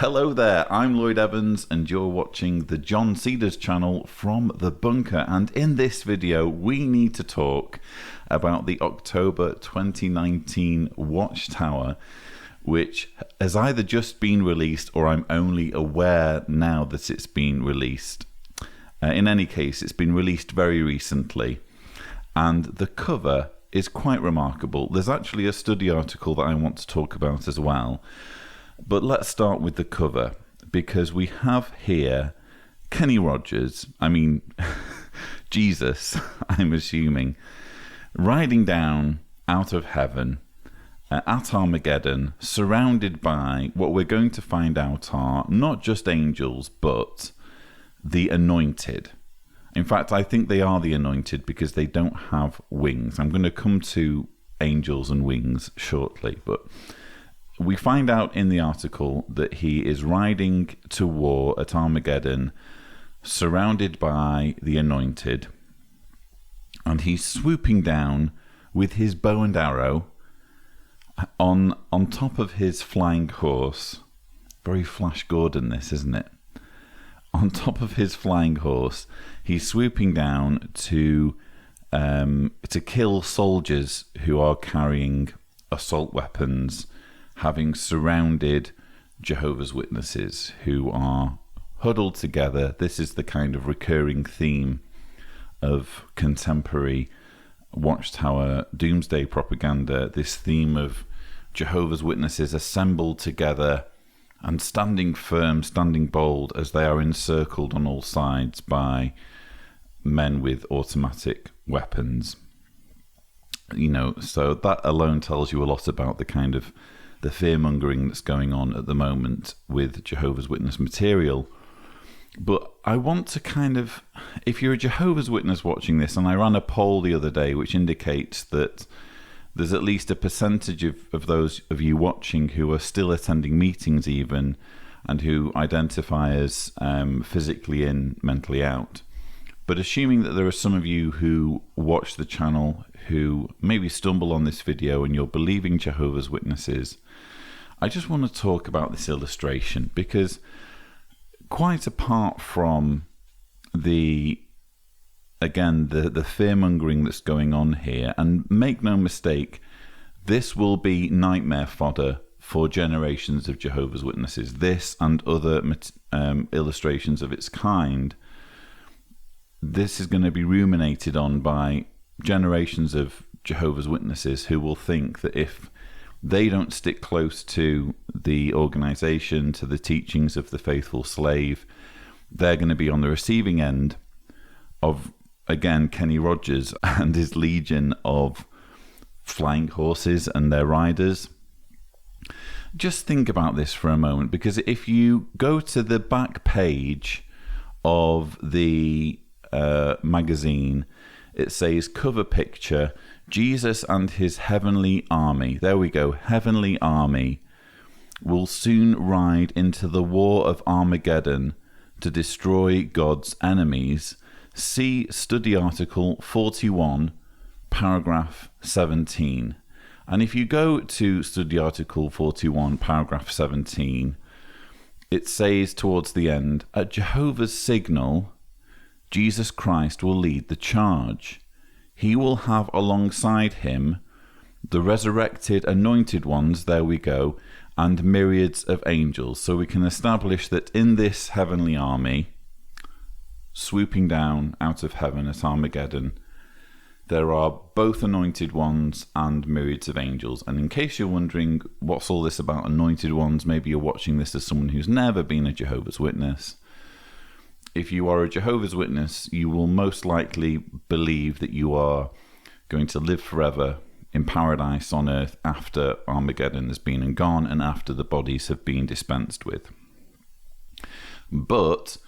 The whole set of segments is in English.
Hello there, I'm Lloyd Evans and you're watching the John Cedars channel from the bunker, and in this video we need to talk about the October 2019 Watchtower, which has either just been released or I'm only aware now that it's been released. In any case, it's been released very recently and the cover is quite remarkable. There's actually a study article that I want to talk about as well. But let's start with the cover, because we have here Kenny Rogers, Jesus, I'm assuming, riding down out of heaven at Armageddon, surrounded by what we're going to find out are not just angels, but the anointed. In fact, I think they are the anointed because they don't have wings. I'm going to come to angels and wings shortly, but we find out in the article that he is riding to war at Armageddon, surrounded by the anointed, and he's swooping down with his bow and arrow on top of his flying horse. Very Flash Gordon this, isn't it? On top of his flying horse, he's swooping down to kill soldiers who are carrying assault weapons, having surrounded Jehovah's Witnesses who are huddled together. This is the kind of recurring theme of contemporary Watchtower doomsday propaganda, this theme of Jehovah's Witnesses assembled together and standing firm, standing bold as they are encircled on all sides by men with automatic weapons. So that alone tells you a lot about the kind of the fear-mongering that's going on at the moment with Jehovah's Witness material. But I want to if you're a Jehovah's Witness watching this, and I ran a poll the other day which indicates that there's at least a percentage of those of you watching who are still attending meetings even, and who identify as physically in, mentally out. But assuming that there are some of you who watch the channel who maybe stumble on this video and you're believing Jehovah's Witnesses, I just want to talk about this illustration, because quite apart from the fear-mongering that's going on here, and make no mistake, this will be nightmare fodder for generations of Jehovah's Witnesses. This and other illustrations of its kind, this is going to be ruminated on by generations of Jehovah's Witnesses who will think that if they don't stick close to the organization, to the teachings of the faithful slave, they're going to be on the receiving end of, again, Kenny Rogers and his legion of flying horses and their riders. Just think about this for a moment, because if you go to the back page of the magazine, it says cover picture, Jesus and his heavenly army. There we go, heavenly army will soon ride into the war of Armageddon to destroy God's enemies. See study article 41, paragraph 17. And if you go to study article 41, paragraph 17, it says towards the end, at Jehovah's signal, Jesus Christ will lead the charge. He will have alongside him the resurrected anointed ones, there we go, and myriads of angels. So we can establish that in this heavenly army, swooping down out of heaven at Armageddon, there are both anointed ones and myriads of angels. And in case you're wondering what's all this about anointed ones, maybe you're watching this as someone who's never been a Jehovah's Witness. If you are a Jehovah's Witness, you will most likely believe that you are going to live forever in paradise on earth after Armageddon has been and gone, and after the bodies have been dispensed with. But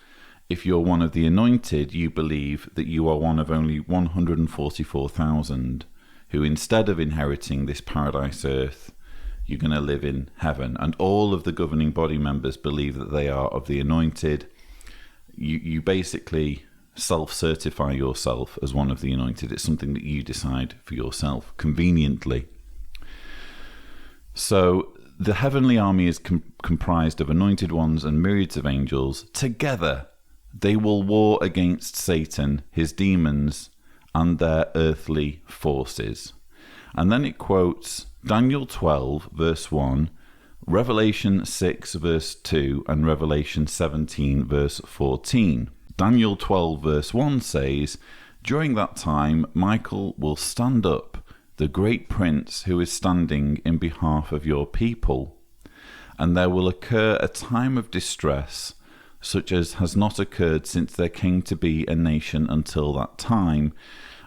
if you're one of the anointed, you believe that you are one of only 144,000 who, instead of inheriting this paradise earth, you're going to live in heaven. And all of the governing body members believe that they are of the anointed. You basically self-certify yourself as one of the anointed. It's something that you decide for yourself conveniently. So The heavenly army is comprised of anointed ones and myriads of angels. Together, they will war against Satan, his demons, and their earthly forces. And then it quotes Daniel 12, verse 1, Revelation 6, verse 2, and Revelation 17, verse 14. Daniel 12, verse 1 says, "During that time, Michael will stand up, the great prince who is standing in behalf of your people. And there will occur a time of distress, such as has not occurred since there came to be a nation until that time.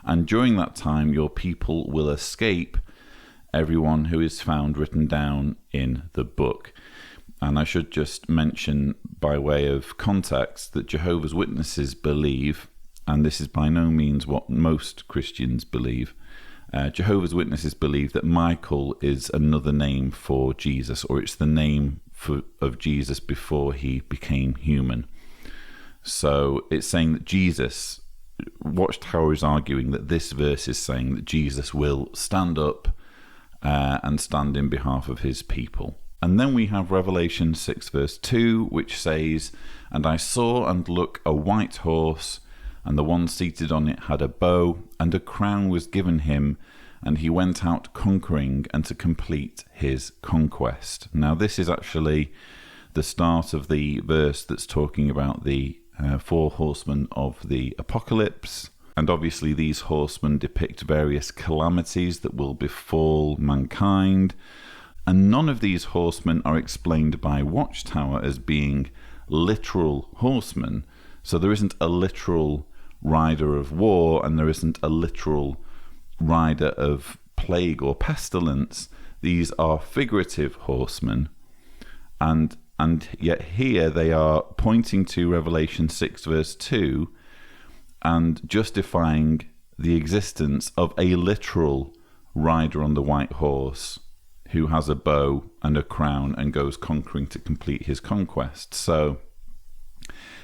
And during that time, your people will escape, everyone who is found written down in the book." And I should just mention, by way of context, that Jehovah's Witnesses believe, and this is by no means what most Christians believe, Jehovah's Witnesses believe that Michael is another name for Jesus, or it's the name of Jesus before he became human. So it's saying that Jesus, Watchtower is arguing that this verse is saying that Jesus will stand up and stand in behalf of his people. And then we have Revelation 6 verse 2, which says, "And I saw and look a white horse, and the one seated on it had a bow, and a crown was given him, and he went out conquering and to complete his conquest." Now this is actually the start of the verse that's talking about the 4 horsemen of the apocalypse. And obviously these horsemen depict various calamities that will befall mankind. And none of these horsemen are explained by Watchtower as being literal horsemen. So there isn't a literal rider of war, and there isn't a literal rider of plague or pestilence. These are figurative horsemen. And yet here they are pointing to Revelation 6 verse 2 and justifying the existence of a literal rider on the white horse who has a bow and a crown and goes conquering to complete his conquest. So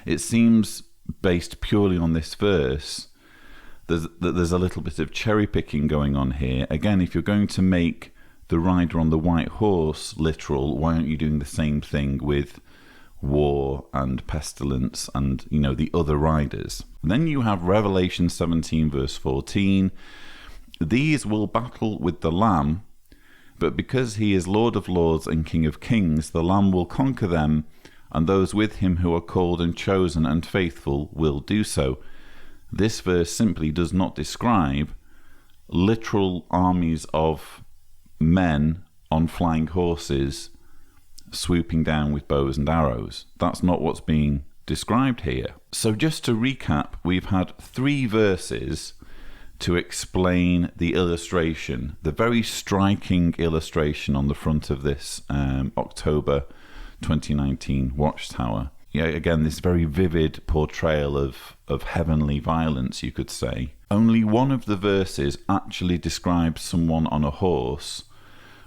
it seems, based purely on this verse, there's a little bit of cherry picking going on here. Again, if you're going to make the rider on the white horse literal, why aren't you doing the same thing with war and pestilence and, the other riders? And then you have Revelation 17 verse 14. "These will battle with the Lamb, but because he is Lord of lords and King of kings, the Lamb will conquer them, and those with him who are called and chosen and faithful will do so." This verse simply does not describe literal armies of men on flying horses swooping down with bows and arrows. That's not what's being described here. So just to recap, we've had 3 verses to explain the illustration, the very striking illustration on the front of this October 2019 Watchtower. Yeah, again, this very vivid portrayal of heavenly violence, you could say. Only one of the verses actually describes someone on a horse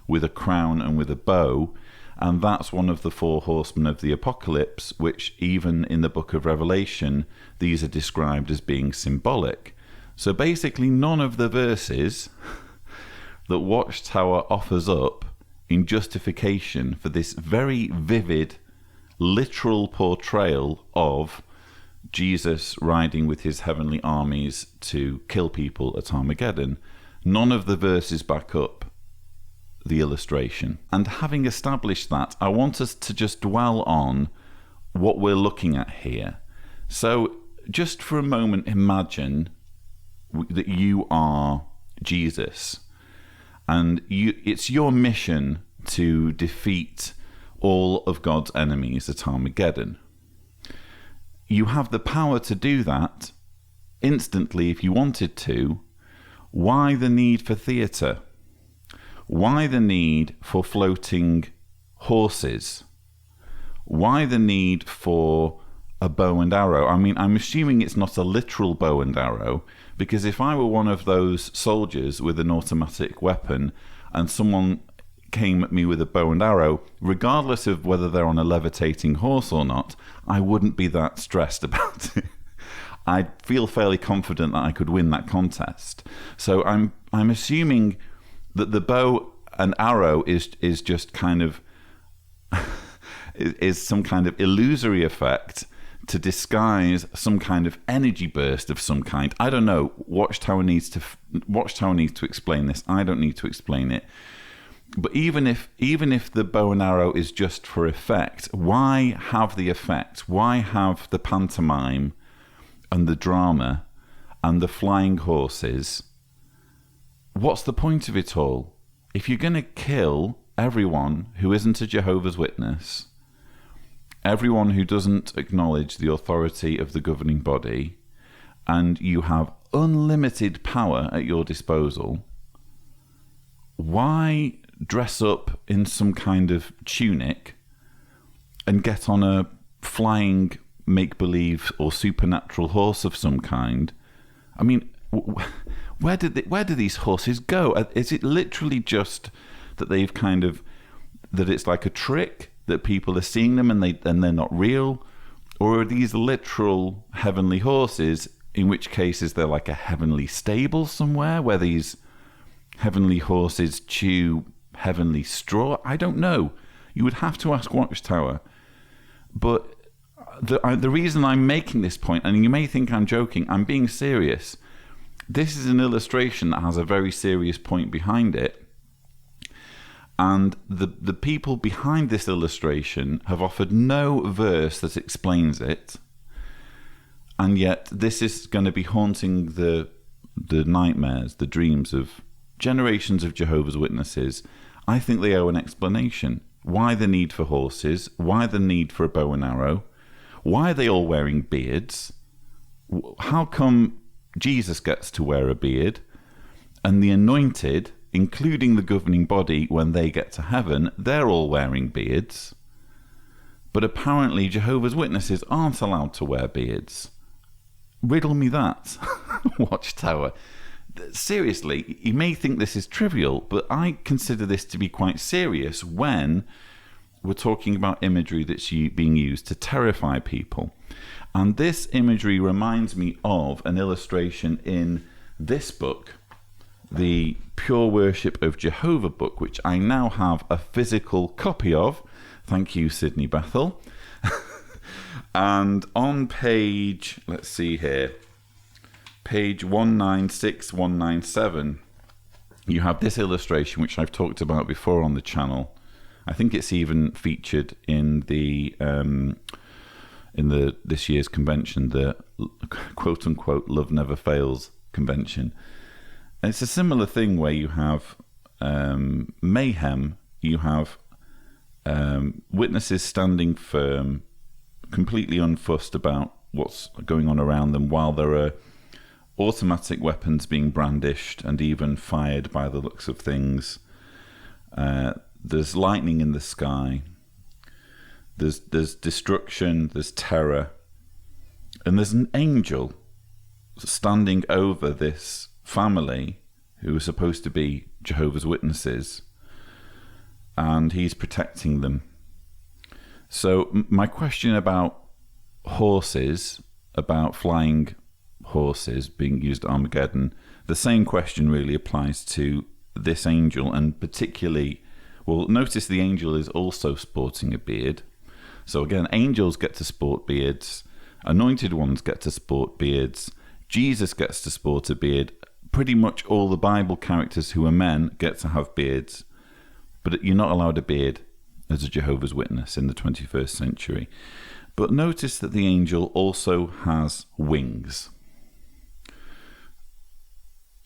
with a crown and with a bow, and that's one of the 4 horsemen of the apocalypse, which even in the book of Revelation, these are described as being symbolic. So basically none of the verses that Watchtower offers up in justification for this very vivid, literal portrayal of Jesus riding with his heavenly armies to kill people at Armageddon, none of the verses back up the illustration. And having established that, I want us to just dwell on what we're looking at here. So just for a moment, imagine that you are Jesus, and it's your mission to defeat all of God's enemies at Armageddon. You have the power to do that instantly if you wanted to. Why the need for theatre? Why the need for floating horses? Why the need for a bow and arrow? I mean, I'm assuming it's not a literal bow and arrow, because if I were one of those soldiers with an automatic weapon and someone came at me with a bow and arrow, regardless of whether they're on a levitating horse or not, I wouldn't be that stressed about it. I'd feel fairly confident that I could win that contest. So I'm assuming that the bow and arrow is just kind of is some kind of illusory effect to disguise some kind of energy burst of some kind. I don't know. Watchtower needs to explain this. I don't need to explain it. But even if the bow and arrow is just for effect, why have the effect? Why have the pantomime and the drama and the flying horses? What's the point of it all? If you're going to kill everyone who isn't a Jehovah's Witness, everyone who doesn't acknowledge the authority of the governing body, and you have unlimited power at your disposal, why dress up in some kind of tunic and get on a flying make-believe or supernatural horse of some kind? I mean, where do these horses go? Is it literally just that they've that it's like a trick, that people are seeing them and they're not real? Or are these literal heavenly horses, in which cases they're like a heavenly stable somewhere where these heavenly horses chew heavenly straw? I don't know. You would have to ask Watchtower. But the reason I'm making this point, and you may think I'm joking, I'm being serious. This is an illustration that has a very serious point behind it. And the people behind this illustration have offered no verse that explains it. And yet this is going to be haunting the nightmares, the dreams of generations of Jehovah's Witnesses. I think they owe an explanation. Why the need for horses? Why the need for a bow and arrow? Why are they all wearing beards? How come Jesus gets to wear a beard, and the anointed, including the governing body, when they get to heaven, they're all wearing beards? But apparently Jehovah's Witnesses aren't allowed to wear beards. Riddle me that, Watchtower. Seriously, you may think this is trivial, but I consider this to be quite serious when we're talking about imagery that's being used to terrify people. And this imagery reminds me of an illustration in this book, the Pure Worship of Jehovah book, which I now have a physical copy of. Thank you, Sydney Bethel. And on page, let's see here, page 196, 197, you have this illustration, which I've talked about before on the channel. I think it's even featured in this year's convention, the quote unquote Love Never Fails convention. And it's a similar thing where you have mayhem, you have witnesses standing firm, completely unfussed about what's going on around them, while there are automatic weapons being brandished and even fired by the looks of things. There's lightning in the sky. There's destruction, there's terror. And there's an angel standing over this family who are supposed to be Jehovah's Witnesses, and he's protecting them. So my question about horses, about flying horses being used at Armageddon, the same question really applies to this angel, and particularly, well, notice the angel is also sporting a beard. So again, angels get to sport beards, anointed ones get to sport beards, Jesus gets to sport a beard, pretty much all the Bible characters who are men get to have beards, but you're not allowed a beard as a Jehovah's Witness in the 21st century. But notice that the angel also has wings.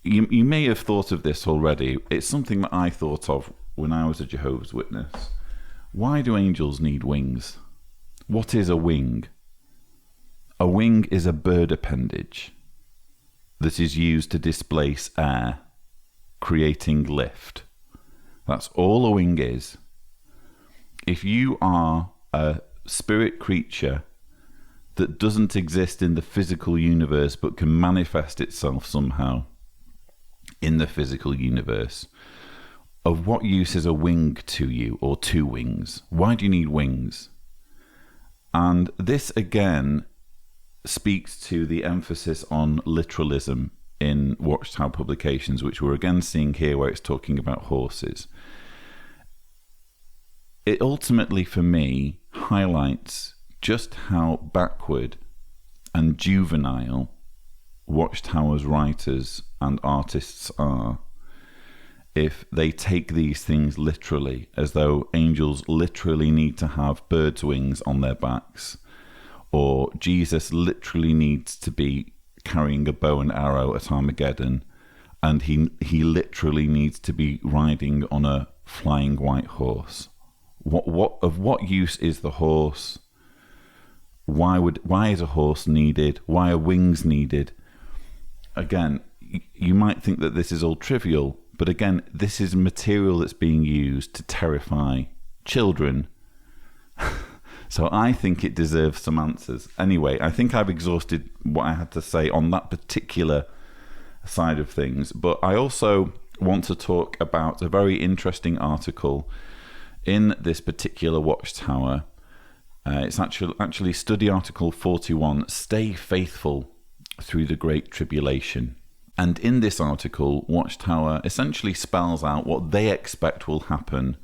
You may have thought of this already. It's something that I thought of when I was a Jehovah's Witness. Why do angels need wings? What is a wing? A wing is a bird appendage that is used to displace air, creating lift. That's all a wing is. If you are a spirit creature that doesn't exist in the physical universe but can manifest itself somehow in the physical universe, of what use is a wing to you, or two wings? Why do you need wings? And this again speaks to the emphasis on literalism in Watchtower publications, which we're again seeing here, where it's talking about horses. it ultimately, for me, highlights just how backward and juvenile Watchtower's writers and artists are if they take these things literally, as though angels literally need to have birds' wings on their backs, or Jesus literally needs to be carrying a bow and arrow at Armageddon, and he literally needs to be riding on a flying white horse. What use is the horse? Why is a horse needed? Why are wings needed? Again, you might think that this is all trivial, but again, this is material that's being used to terrify children. So I think it deserves some answers. Anyway, I think I've exhausted what I had to say on that particular side of things, but I also want to talk about a very interesting article in this particular Watchtower. It's actually study article 41, Stay Faithful Through the Great Tribulation. And in this article, Watchtower essentially spells out what they expect will happen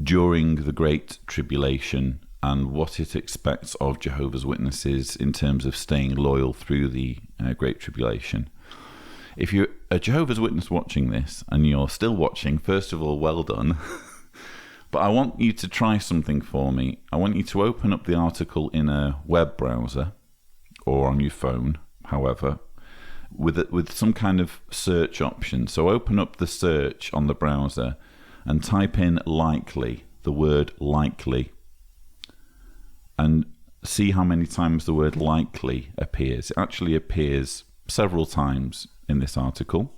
during the Great Tribulation and what it expects of Jehovah's Witnesses in terms of staying loyal through the Great Tribulation. If you're a Jehovah's Witness watching this, and you're still watching, first of all, well done. But I want you to try something for me. I want you to open up the article in a web browser or on your phone, however, with some kind of search option. So open up the search on the browser and type in likely, the word likely, and see how many times the word likely appears. It actually appears several times in this article.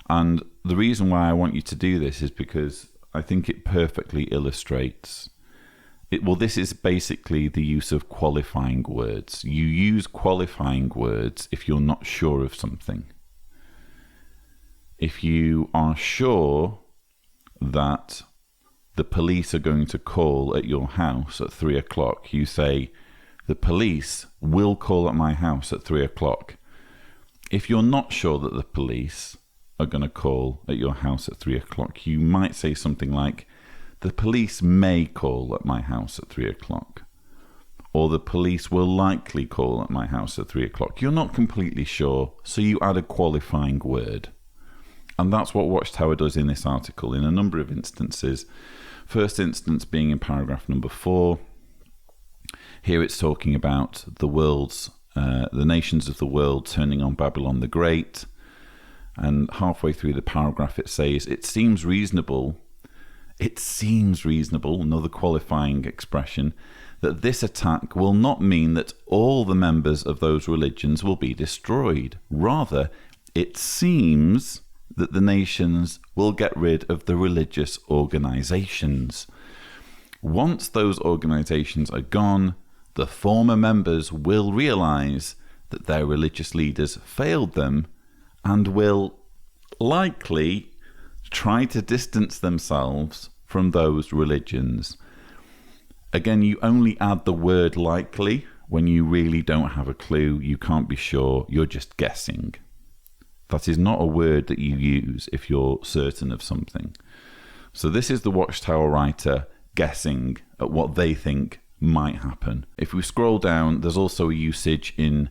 And the reason why I want you to do this is because I think it perfectly illustrates it. Well, this is basically the use of qualifying words. You use qualifying words if you're not sure of something. If you are sure that the police are going to call at your house at 3 o'clock, you say, the police will call at my house at 3 o'clock. If you're not sure that the police are going to call at your house at 3 o'clock, you might say something like, the police may call at my house at 3 o'clock. Or the police will likely call at my house at 3 o'clock. You're not completely sure, so you add a qualifying word. And that's what Watchtower does in this article in a number of instances. First instance being in paragraph number 4. Here it's talking about the nations of the world turning on Babylon the Great. And halfway through the paragraph it says, it seems reasonable, another qualifying expression, that this attack will not mean that all the members of those religions will be destroyed. Rather, it seems that the nations will get rid of the religious organizations. Once those organizations are gone, the former members will realize that their religious leaders failed them and will likely try to distance themselves from those religions. Again, you only add the word likely when you really don't have a clue, you can't be sure, you're just guessing. That is not a word that you use if you're certain of something. So this is the Watchtower writer guessing at what they think might happen. If we scroll down, there's also a usage in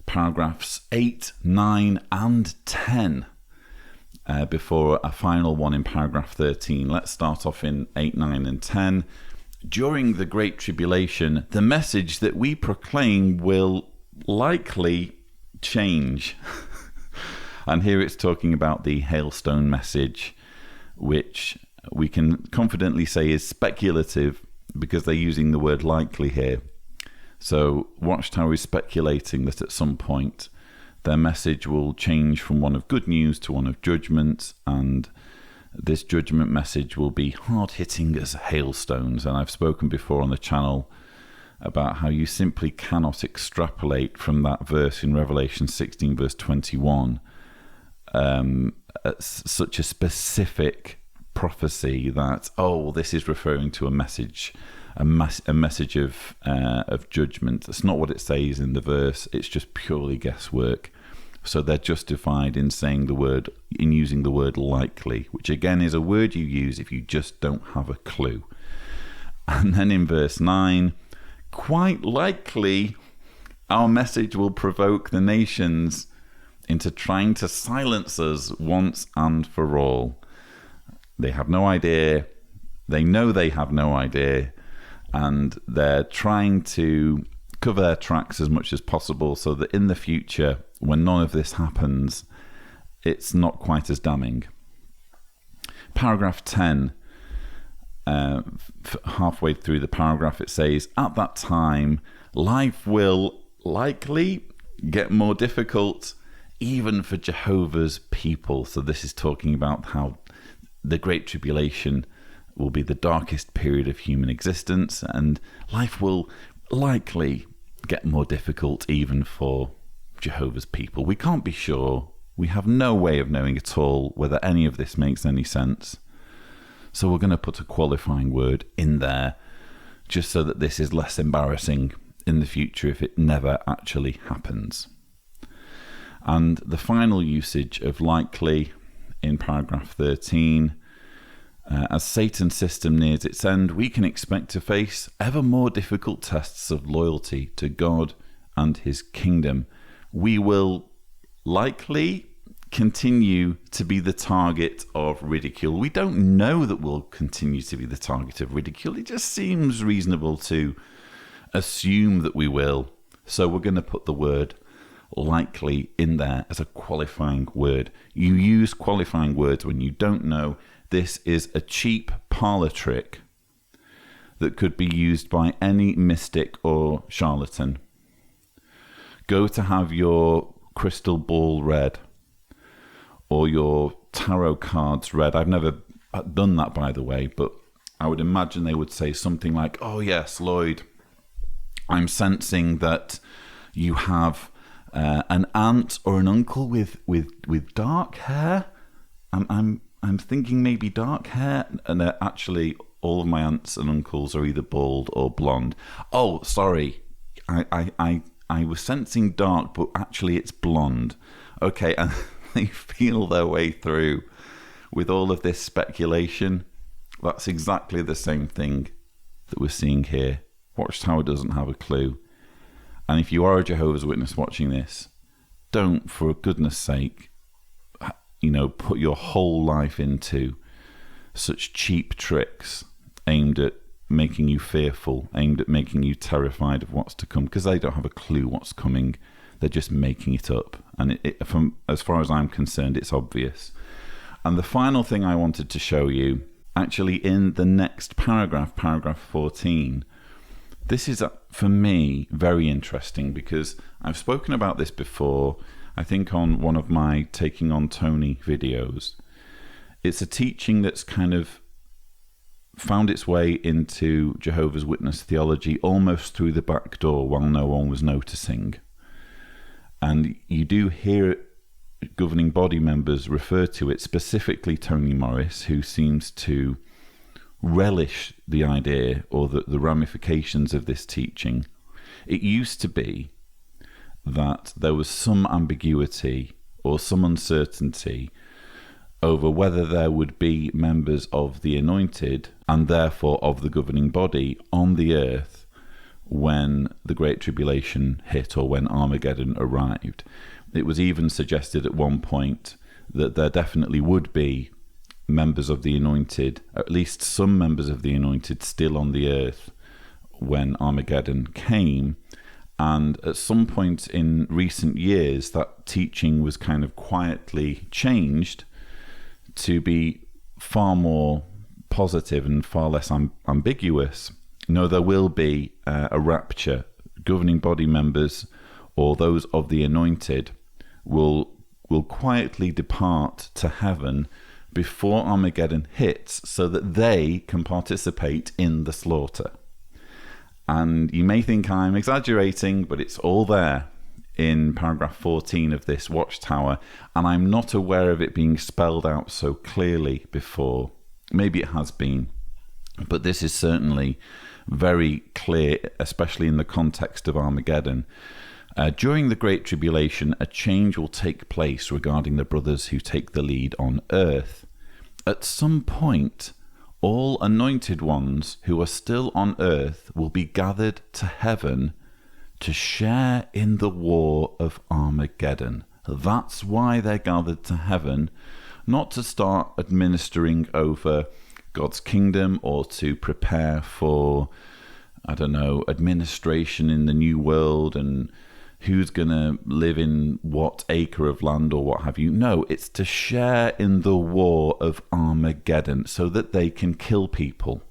paragraphs 8, 9 and 10 before a final one in paragraph 13. Let's start off in 8, 9 and 10. During the Great Tribulation, the message that we proclaim will likely change. And here it's talking about the hailstone message, which we can confidently say is speculative because they're using the word likely here. So Watchtower is speculating that at some point their message will change from one of good news to one of judgment, and this judgment message will be hard-hitting as hailstones. And I've spoken before on the channel about how you simply cannot extrapolate from that verse in Revelation 16 verse 21 such a specific prophecy that, oh, this is referring to a message of judgment. That's not what it says in the verse. It's just purely guesswork. So they're justified in using the word likely, which again is a word you use if you just don't have a clue. And then in verse 9, quite likely our message will provoke the nations into trying to silence us once and for all. They have no idea. They know they have no idea. And they're trying to cover their tracks as much as possible so that in the future, when none of this happens, it's not quite as damning. Paragraph 10, halfway through the paragraph, it says, at that time, life will likely get more difficult even for Jehovah's people. So this is talking about how the Great Tribulation will be the darkest period of human existence, and life will likely get more difficult even for Jehovah's people. We can't be sure. We have no way of knowing at all whether any of this makes any sense. So we're going to put a qualifying word in there just so that this is less embarrassing in the future if it never actually happens. And the final usage of likely in paragraph 13, as Satan's system nears its end, we can expect to face ever more difficult tests of loyalty to God and his kingdom. We will likely continue to be the target of ridicule. We don't know that we'll continue to be the target of ridicule. It just seems reasonable to assume that we will. So we're going to put the word likely in there as a qualifying word. You use qualifying words when you don't know. This is a cheap parlor trick that could be used by any mystic or charlatan. Go to have your crystal ball read or your tarot cards read. I've never done that, by the way, but I would imagine they would say something like, oh yes, Lloyd, I'm sensing that you have an aunt or an uncle with dark hair. I'm thinking maybe dark hair, and actually all of my aunts and uncles are either bald or blonde. Oh, sorry, I was sensing dark, but actually it's blonde. Okay, and they feel their way through with all of this speculation. That's exactly the same thing that we're seeing here. Watchtower doesn't have a clue. And if you are a Jehovah's Witness watching this, don't, for goodness sake, put your whole life into such cheap tricks aimed at making you fearful, aimed at making you terrified of what's to come, because they don't have a clue what's coming. They're just making it up. And from as far as I'm concerned, it's obvious. And the final thing I wanted to show you, actually in the next paragraph, paragraph 14, this is, for me, very interesting because I've spoken about this before, I think on one of my Taking on Tony videos. It's a teaching that's kind of found its way into Jehovah's Witness theology almost through the back door while no one was noticing. And you do hear governing body members refer to it, specifically Tony Morris, who seems to relish the idea or the ramifications of this teaching. It used to be that there was some ambiguity or some uncertainty over whether there would be members of the anointed and therefore of the governing body on the earth when the Great Tribulation hit or when Armageddon arrived. It was even suggested at one point that there definitely would be members of the anointed, at least some members of the anointed, still on the earth when Armageddon came. And at some point in recent years, that teaching was kind of quietly changed to be far more positive and far less ambiguous. No, there will be a rapture. Governing body members or those of the anointed will quietly depart to heaven before Armageddon hits so that they can participate in the slaughter. And you may think I'm exaggerating, but it's all there in paragraph 14 of this Watchtower, and I'm not aware of it being spelled out so clearly before. Maybe it has been, but this is certainly very clear, especially in the context of Armageddon. During the Great Tribulation, a change will take place regarding the brothers who take the lead on earth. At some point, all anointed ones who are still on earth will be gathered to heaven to share in the war of Armageddon. That's why they're gathered to heaven, not to start administering over God's kingdom or to prepare for, I don't know, administration in the new world and who's going to live in what acre of land or what have you. No, it's to share in the war of Armageddon so that they can kill people,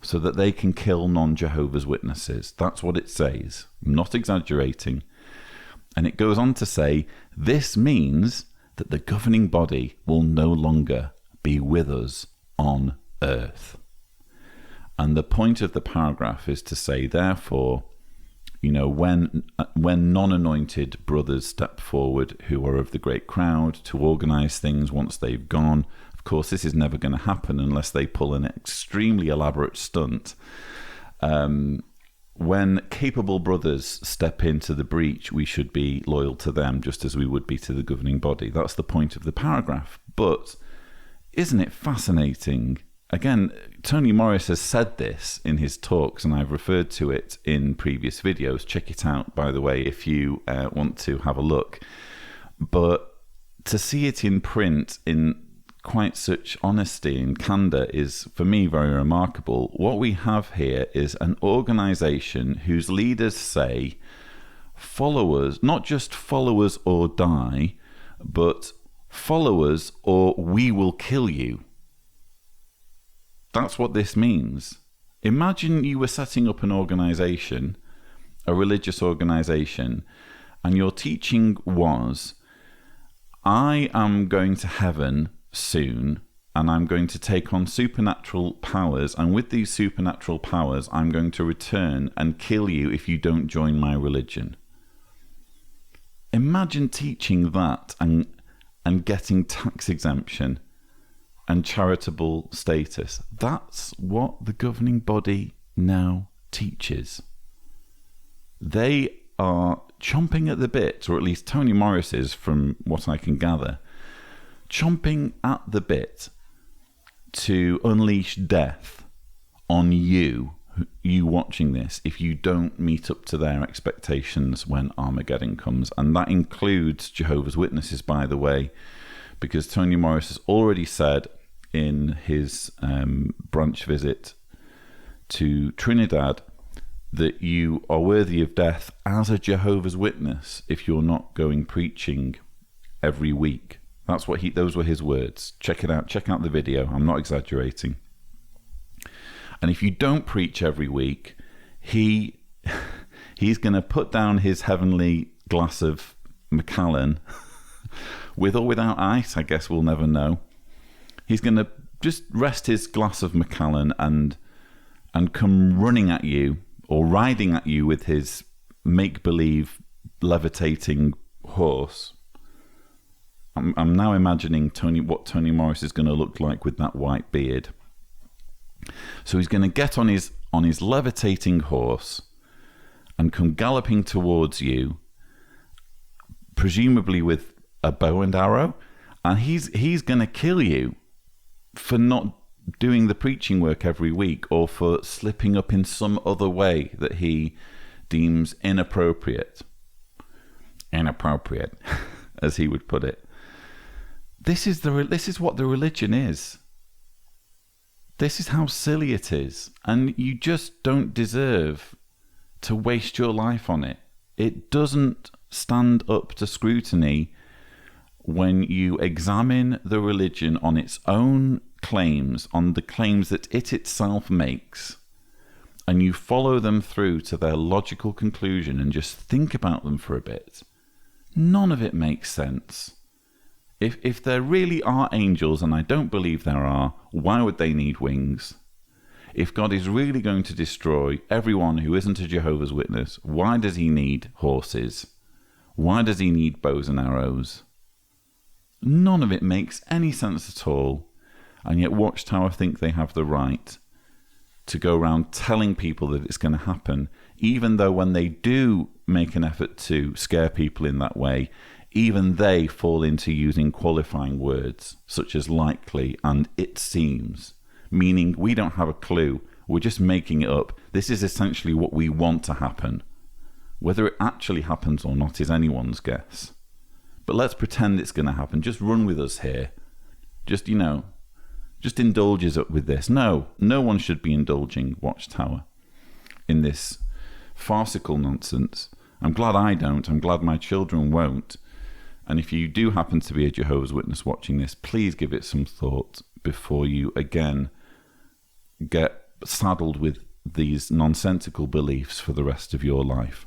so that they can kill non-Jehovah's Witnesses. That's what it says. I'm not exaggerating. And it goes on to say, this means that the governing body will no longer be with us on earth. And the point of the paragraph is to say, therefore, you know, when non-anointed brothers step forward who are of the great crowd to organize things once they've gone, of course, this is never going to happen unless they pull an extremely elaborate stunt. When capable brothers step into the breach, we should be loyal to them just as we would be to the governing body. That's the point of the paragraph. But isn't it fascinating? Again, Tony Morris has said this in his talks, and I've referred to it in previous videos. Check it out, by the way, if you want to have a look. But to see it in print in quite such honesty and candor is, for me, very remarkable. What we have here is an organization whose leaders say, followers, not just followers or die, but followers or we will kill you. That's what this means. Imagine you were setting up an organization, a religious organization, and your teaching was, I am going to heaven soon, and I'm going to take on supernatural powers, and with these supernatural powers, I'm going to return and kill you if you don't join my religion. Imagine teaching that and getting tax exemption and charitable status. That's what the governing body now teaches. They are chomping at the bit, or at least Tony Morris is, from what I can gather, chomping at the bit to unleash death on you watching this if you don't meet up to their expectations when Armageddon comes. And that includes Jehovah's Witnesses, by the way, because Tony Morris has already said in his branch visit to Trinidad that you are worthy of death as a Jehovah's Witness if you're not going preaching every week. That's what those were his words. Check it out. Check out the video. I'm not exaggerating. And if you don't preach every week, he's going to put down his heavenly glass of Macallan with or without ice, I guess we'll never know. He's going to just rest his glass of Macallan and come running at you or riding at you with his make-believe levitating horse. I'm now imagining what Tony Morris is going to look like with that white beard. So he's going to get on his levitating horse and come galloping towards you, presumably with a bow and arrow, and he's going to kill you for not doing the preaching work every week or for slipping up in some other way that he deems inappropriate, as he would put it. This is what the religion is. This is how silly it is, and you just don't deserve to waste your life on it. It doesn't stand up to scrutiny when you examine the religion on its own claims, on the claims that it itself makes, and you follow them through to their logical conclusion and just think about them for a bit. None of it makes sense. If there really are angels, and I don't believe there are, why would they need wings? If God is really going to destroy everyone who isn't a Jehovah's Witness, why does he need horses? Why does he need bows and arrows? None of it makes any sense at all, and yet Watchtower think they have the right to go around telling people that it's going to happen, even though when they do make an effort to scare people in that way, even they fall into using qualifying words such as likely and it seems, meaning we don't have a clue, we're just making it up. This is essentially what we want to happen. Whether it actually happens or not is anyone's guess. But let's pretend it's going to happen. Just run with us here. Just indulge us with this. No one should be indulging Watchtower in this farcical nonsense. I'm glad I don't. I'm glad my children won't. And if you do happen to be a Jehovah's Witness watching this, please give it some thought before you again get saddled with these nonsensical beliefs for the rest of your life.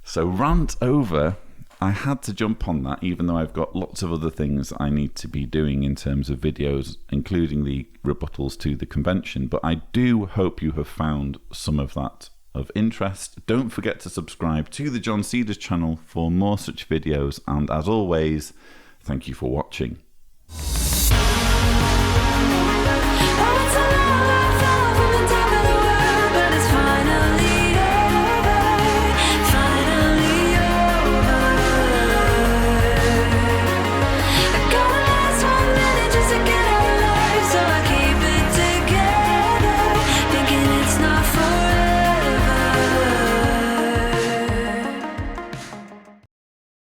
So rant over. I had to jump on that, even though I've got lots of other things I need to be doing in terms of videos, including the rebuttals to the convention. But I do hope you have found some of that of interest. Don't forget to subscribe to the John Cedars channel for more such videos. And as always, thank you for watching.